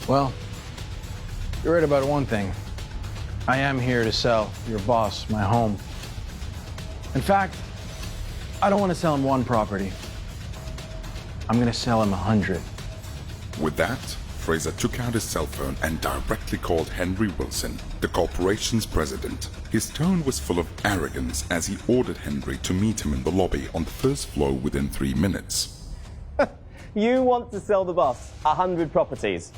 Well, you're right about one thing. I am here to sell your boss my home. In fact, I don't want to sell him one property. I'm going to sell him 100. With that, Fraser took out his cell phone and directly called Henry Wilson, the corporation's president. His tone was full of arrogance as he ordered Henry to meet him in the lobby on the first floor within 3 minutes. You want to sell the boss 100 properties.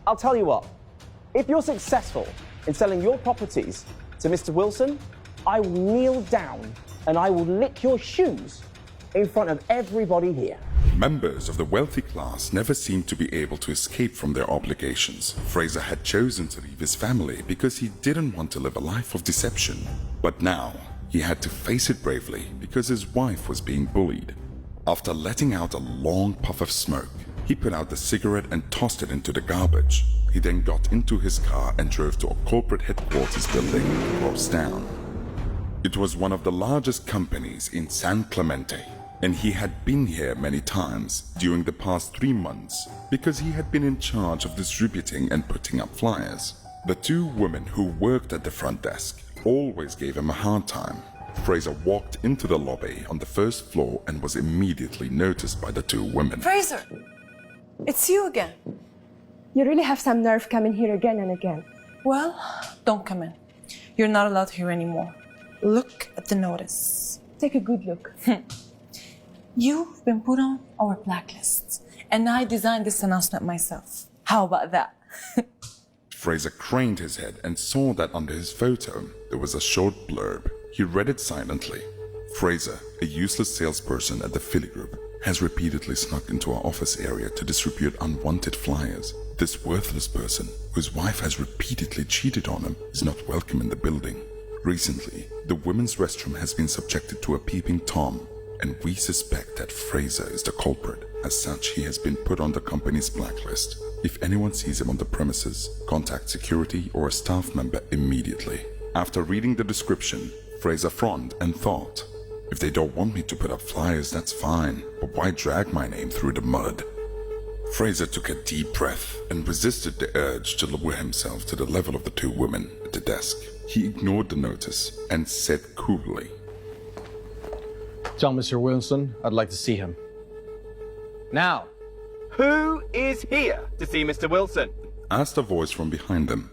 I'll tell you what, if you're successful in selling your properties to Mr. Wilson, I will kneel down and I will lick your shoes in front of everybody here. Members of the wealthy class never seemed to be able to escape from their obligations. Fraser had chosen to leave his family because he didn't want to live a life of deception. But now, he had to face it bravely because his wife was being bullied. After letting out a long puff of smoke, he put out the cigarette and tossed it into the garbage. He then got into his car and drove to a corporate headquarters building across town. It was one of the largest companies in San Clemente, and he had been here many times during the past 3 months because he had been in charge of distributing and putting up flyers. The 2 women who worked at the front desk always gave him a hard time. Fraser walked into the lobby on the first floor and was immediately noticed by the 2 women. Fraser, it's you again. You really have some nerve coming here again and again. Well, don't come in. You're not allowed here anymore. Look at the notice. Take a good look. You've been put on our blacklist, and I designed this announcement myself. How about that? Fraser craned his head and saw that under his photo there was a short blurb. He read it silently. Fraser, a useless salesperson at the Philly Group, has repeatedly snuck into our office area to distribute unwanted flyers. This worthless person, whose wife has repeatedly cheated on him, is not welcome in the building. Recently, the women's restroom has been subjected to a peeping Tom, and we suspect that Fraser is the culprit. As such, he has been put on the company's blacklist. If anyone sees him on the premises, contact security or a staff member immediately. After reading the description, Fraser frowned and thought, if they don't want me to put up flyers, that's fine, but why drag my name through the mud? Fraser took a deep breath and resisted the urge to lower himself to the level of the 2 women at the desk. He ignored the notice and said coolly, Tell Mr. Wilson I'd like to see him. Now. Who is here to see Mr. Wilson? asked a voice from behind them.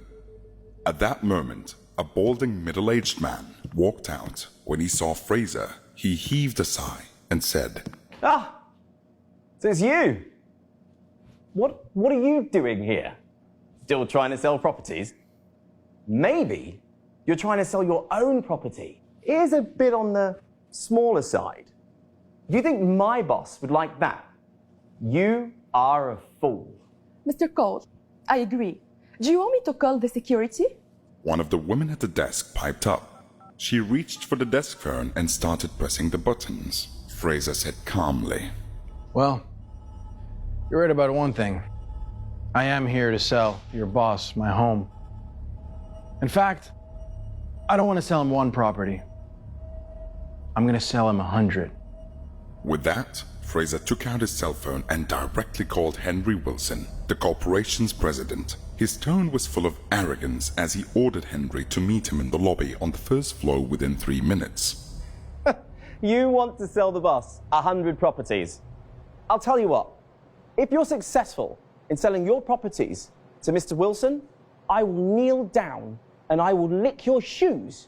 At that moment, a balding middle-aged man walked out. When he saw Fraser, he heaved a sigh and said, Ah, so it's you. What are you doing here? Still trying to sell properties? Maybe you're trying to sell your own property. Here's a bit on the smaller side. Do you think my boss would like that? You are a fool. Mr. Cole, I agree. Do you want me to call the security? One of the women at the desk piped up. She reached for the desk phone and started pressing the buttons. Fraser said calmly, Well, you're right about one thing. I am here to sell your boss my home. In fact, I don't want to sell him one property. I'm going to sell him 100. With that, Fraser took out his cell phone and directly called Henry Wilson, the corporation's president. His tone was full of arrogance as he ordered Henry to meet him in the lobby on the first floor within 3 minutes. You want to sell the boss 100 properties. I'll tell you what, if you're successful in selling your properties to Mr. Wilson, I will kneel down and I will lick your shoes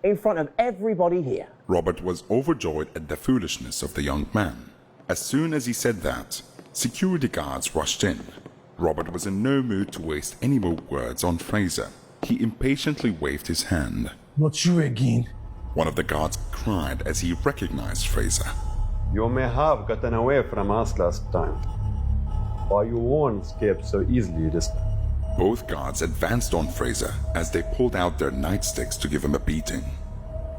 in front of everybody here. Robert was overjoyed at the foolishness of the young man. As soon as he said that, security guards rushed in. Robert was in no mood to waste any more words on Fraser. He impatiently waved his hand. Not you again. One of the guards cried as he recognized Fraser. You may have gotten away from us last time, but you won't escape so easily this time. Both guards advanced on Fraser as they pulled out their nightsticks to give him a beating.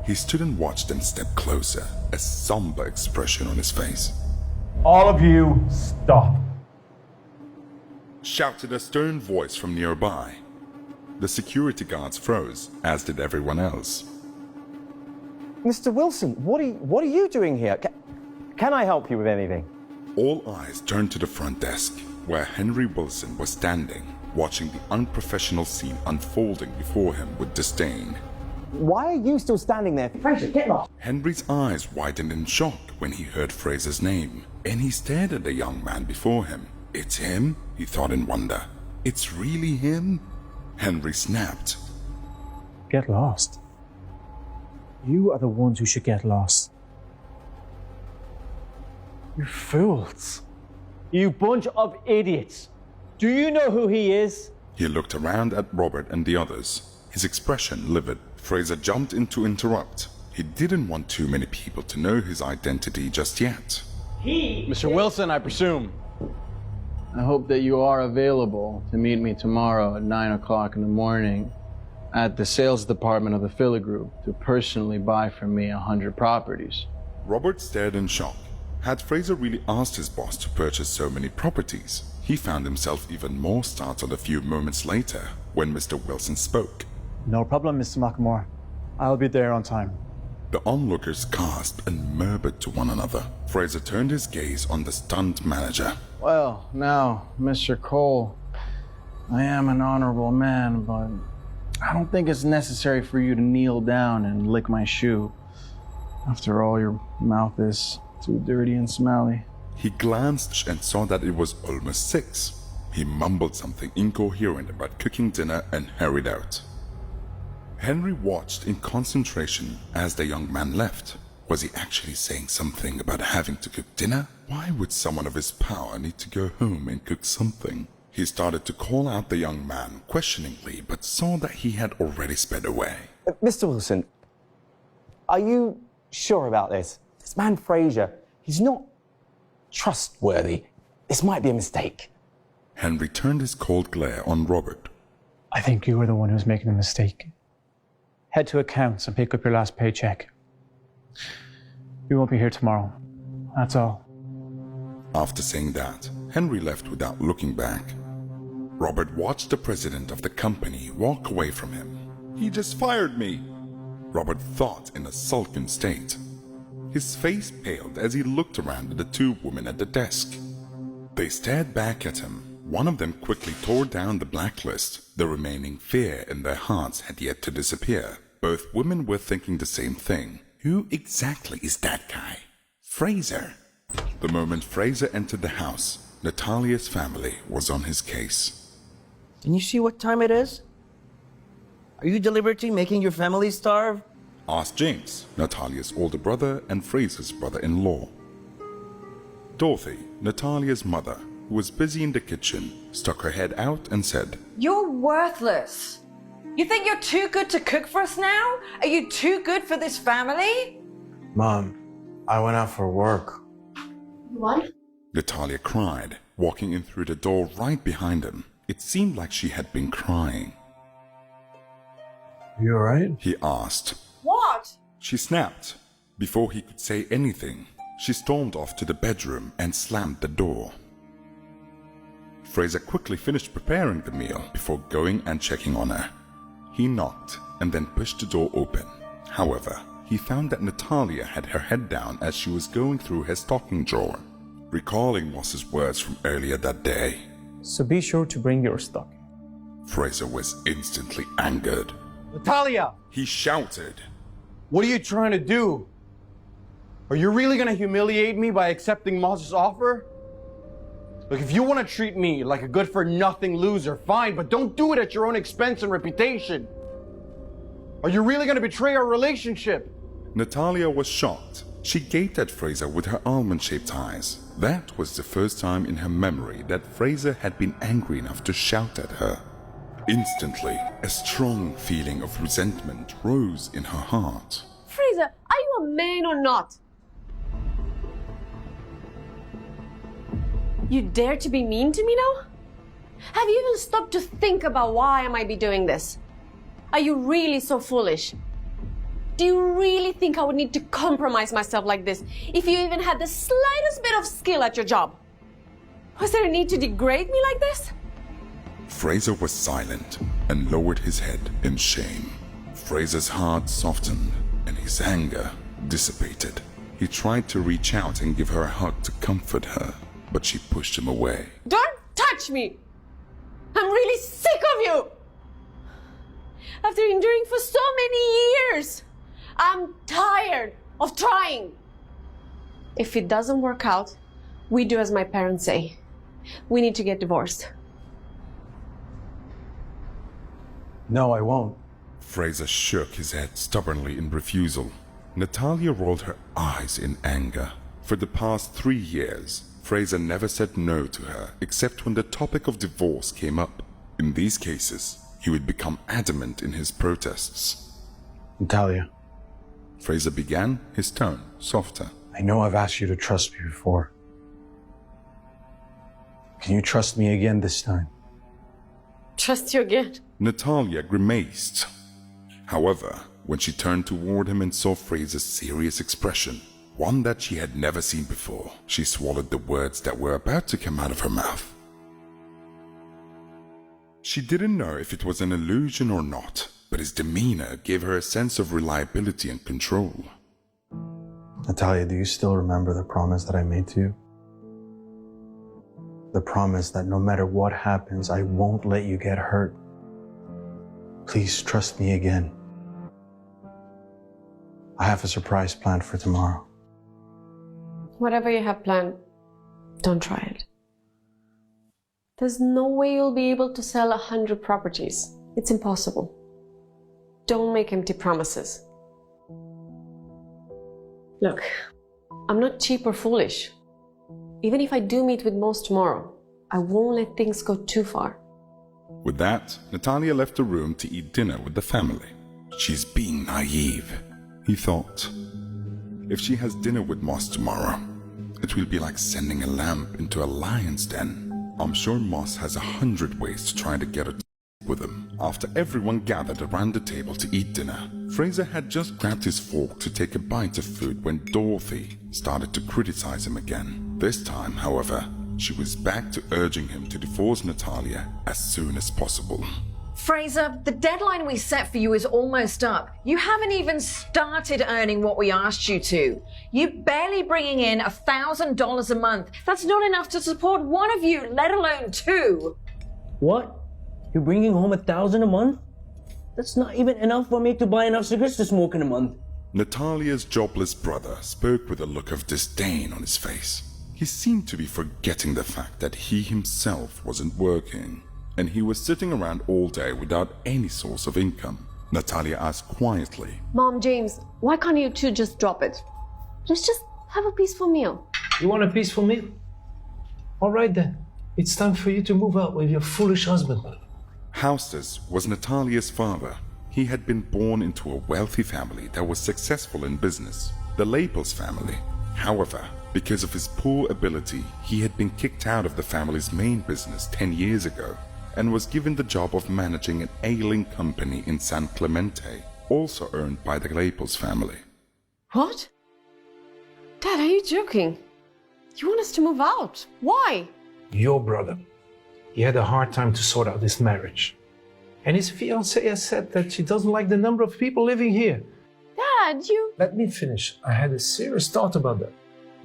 He stood and watched them step closer, a somber expression on his face. All of you, stop. Shouted a stern voice from nearby. The security guards froze, as did everyone else. Mr. Wilson, what are you doing here? Can I help you with anything? All eyes turned to the front desk, where Henry Wilson was standing. watching the unprofessional scene unfolding before him with disdain. Why are you still standing there? Fraser, get lost! Henry's eyes widened in shock when he heard Fraser's name, and he stared at the young man before him. It's him? He thought in wonder. It's really him? Henry snapped. Get lost. You are the ones who should get lost. You fools. You bunch of idiots. Do you know who he is? He looked around at Robert and the others, his expression livid. Fraser jumped in to interrupt. He didn't want too many people to know his identity just yet. Mr. Wilson, I presume. I hope that you are available to meet me tomorrow at 9 o'clock in the morning at the sales department of the Philly Group to personally buy from me 100 properties. Robert stared in shock. Had Fraser really asked his boss to purchase so many properties? He found himself even more startled a few moments later when Mr. Wilson spoke. No problem, Mr. McMore. I'll be there on time. The onlookers gasped and murmured to one another. Fraser turned his gaze on the stunned manager. Well, now, Mr. Cole, I am an honorable man, but I don't think it's necessary for you to kneel down and lick my shoe. After all, your mouth is too dirty and smelly. He glanced and saw that it was almost 6. He mumbled something incoherent about cooking dinner and hurried out. Henry watched in concentration as the young man left. Was he actually saying something about having to cook dinner? Why would someone of his power need to go home and cook something? He started to call out the young man questioningly, but saw that he had already sped away. Mr. Wilson, are you sure about this? This man Fraser, he's not trustworthy. This might be a mistake. Henry turned his cold glare on Robert. I think you were the one who was making the mistake. Head to accounts and pick up your last paycheck. You won't be here tomorrow. That's all. After saying that, Henry left without looking back. Robert watched the president of the company walk away from him. He just fired me, Robert thought in a sullen state. His face paled as he looked around at the 2 women at the desk. They stared back at him. One of them quickly tore down the blacklist. The remaining fear in their hearts had yet to disappear. Both women were thinking the same thing. Who exactly is that guy? Fraser. The moment Fraser entered the house, Natalia's family was on his case. Can you see what time it is? Are you deliberately making your family starve? Asked James, Natalia's older brother and Fraser's brother-in-law. Dorothy, Natalia's mother, who was busy in the kitchen, stuck her head out and said, You're worthless. You think you're too good to cook for us now? Are you too good for this family? Mom, I went out for work. What? Natalia cried, walking in through the door right behind him. It seemed like she had been crying. You alright? He asked. What? She snapped. Before he could say anything, she stormed off to the bedroom and slammed the door. Fraser quickly finished preparing the meal before going and checking on her. He knocked and then pushed the door open. However, he found that Natalia had her head down as she was going through her stocking drawer, recalling Moss's words from earlier that day. So be sure to bring your stock. Fraser was instantly angered. Natalia! He shouted. What are you trying to do? Are you really gonna humiliate me by accepting Moss's offer? Look, if you want to treat me like a good-for-nothing loser, fine, but don't do it at your own expense and reputation. Are you really gonna betray our relationship? Natalia was shocked. She gaped at Fraser with her almond-shaped eyes. That was the first time in her memory that Fraser had been angry enough to shout at her. Instantly, a strong feeling of resentment rose in her heart. Fraser, are you a man or not? You dare to be mean to me now? Have you even stopped to think about why I might be doing this? Are you really so foolish? Do you really think I would need to compromise myself like this if you even had the slightest bit of skill at your job? Was there a need to degrade me like this? Fraser was silent and lowered his head in shame. Fraser's heart softened and his anger dissipated. He tried to reach out and give her a hug to comfort her, but she pushed him away. Don't touch me! I'm really sick of you! After enduring for so many years, I'm tired of trying. If it doesn't work out, we do as my parents say. We need to get divorced. No, I won't. Fraser shook his head stubbornly in refusal. Natalia rolled her eyes in anger. For the past 3 years, Fraser never said no to her except when the topic of divorce came up. In these cases, he would become adamant in his protests. Natalia, Fraser began, his tone softer. I know I've asked you to trust me before. Can you trust me again this time? Trust you again? Natalia grimaced. However, when she turned toward him and saw Fraser's serious expression, one that she had never seen before, she swallowed the words that were about to come out of her mouth. She didn't know if it was an illusion or not, but his demeanor gave her a sense of reliability and control. Natalia, do you still remember the promise that I made to you? The promise that no matter what happens, I won't let you get hurt. Please trust me again. I have a surprise planned for tomorrow. Whatever you have planned, don't try it. There's no way you'll be able to sell 100 properties. It's impossible. Don't make empty promises. Look, I'm not cheap or foolish. Even if I do meet with Moss tomorrow, I won't let things go too far. With that, Natalia left the room to eat dinner with the family. She's being naive, he thought. If she has dinner with Moss tomorrow, it will be like sending a lamb into a lion's den. I'm sure Moss has 100 ways to try to get her with him. After everyone gathered around the table to eat dinner, Fraser had just grabbed his fork to take a bite of food when Dorothy started to criticize him again. This time, however, she was back to urging him to divorce Natalia as soon as possible. Fraser, the deadline we set for you is almost up. You haven't even started earning what we asked you to. You're barely bringing in $1,000 a month. That's not enough to support one of you, let alone two. What? You're bringing home $1,000 a month? That's not even enough for me to buy enough cigarettes to smoke in a month. Natalia's jobless brother spoke with a look of disdain on his face. He seemed to be forgetting the fact that he himself wasn't working, and he was sitting around all day without any source of income. Natalia asked quietly, Mom, James, why can't you two just drop it? Let's just have a peaceful meal. You want a peaceful meal? All right then. It's time for you to move out with your foolish husband. Houstus was Natalia's father. He had been born into a wealthy family that was successful in business, the Lapels family. However, because of his poor ability, he had been kicked out of the family's main business 10 years ago and was given the job of managing an ailing company in San Clemente, also owned by the Lapels family. What? Dad, are you joking? You want us to move out? Why? Your brother. He had a hard time to sort out this marriage. And his fiancée has said that she doesn't like the number of people living here. Dad, you... Let me finish. I had a serious thought about that.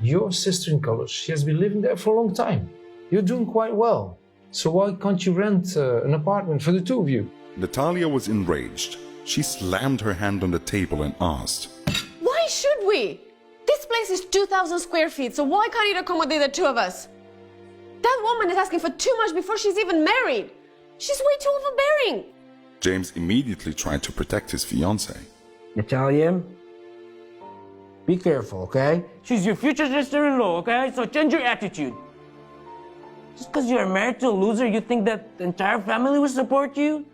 Your sister in college, she has been living there for a long time. You're doing quite well. So why can't you rent an apartment for the two of you? Natalia was enraged. She slammed her hand on the table and asked, Why should we? This place is 2,000 square feet, so why can't it accommodate the two of us? That woman is asking for too much before she's even married. She's way too overbearing. James immediately tried to protect his fiancée. Natalia, be careful, okay? She's your future sister-in-law, okay? So change your attitude. Just because you're married to a loser, you think that the entire family will support you?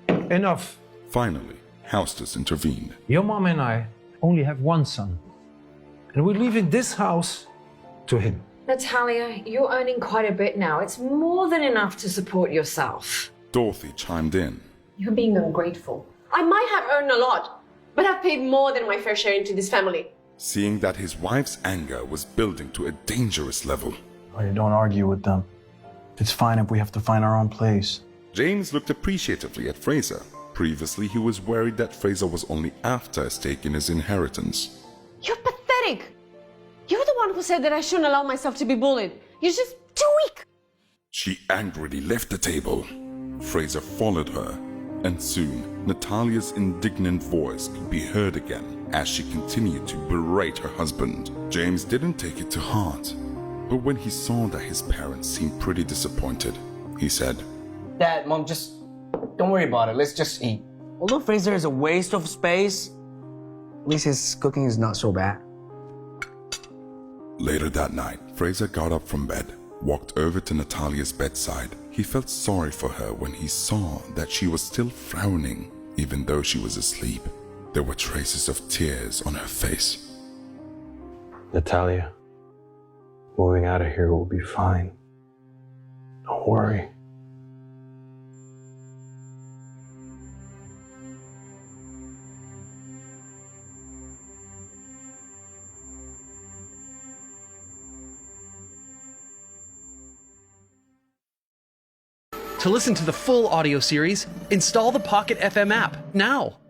Enough. Finally, Houstus intervened. Your mom and I only have one son. And we're leaving this house to him. Natalia, you're earning quite a bit now. It's more than enough to support yourself. Dorothy chimed in. You're being ungrateful. I might have earned a lot, but I've paid more than my fair share into this family. Seeing that his wife's anger was building to a dangerous level, Oh, you don't argue with them. It's fine if we have to find our own place. James looked appreciatively at Fraser. Previously, he was worried that Fraser was only after a stake in his inheritance. You're pathetic. You're the one who said that I shouldn't allow myself to be bullied. You're just too weak. She angrily left the table. Fraser followed her, and soon Natalia's indignant voice could be heard again as she continued to berate her husband. James didn't take it to heart, but when he saw that his parents seemed pretty disappointed, he said, Dad, Mom, just don't worry about it. Let's just eat. Although Fraser is a waste of space, at least his cooking is not so bad. Later that night, Fraser got up from bed, walked over to Natalia's bedside. He felt sorry for her when he saw that she was still frowning, even though she was asleep. There were traces of tears on her face. Natalia, moving out of here will be fine. Don't worry. To listen to the full audio series, install the Pocket FM app now.